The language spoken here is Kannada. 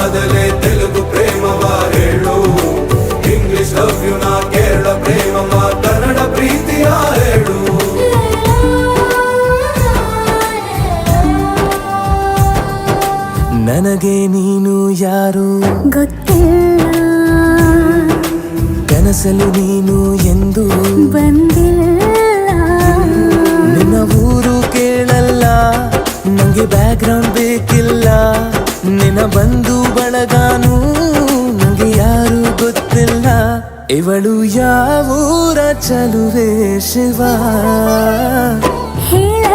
ಆದಲೆ ತೆಲುಗು ಪ್ರೇಮವ ಹೇಳು, ಇಂಗ್ಲಿಷ್ ಲವ್ ಯು ನಾ ಕೇರಳ ಪ್ರೇಮವ ಕನ್ನಡ ಪ್ರೀತಿಯ ಹೇಳು. ನನಗೆ ನೀನು ಯಾರು ಗೊತ್ತಿಲ್ಲ, ಕನಸಲು ನೀನು ಎಂದು ಬಂದಿಲ್ಲ. ನಿನ್ನ ಊರು ಕೇಳಲ್ಲ, ನಂಗೆ ಬ್ಯಾಕ್ ಗ್ರೌಂಡ್ ಬೇಕಿಲ್ಲ. ನಿನ್ನ ಬಂಧು ಬಳಗಾನು ನಂಗೆ ಯಾರು ಗೊತ್ತಿಲ್ಲ. ಇವಳು ಯಾವೂರ ಚಲುವೆ ಶಿವ ಹೇಳ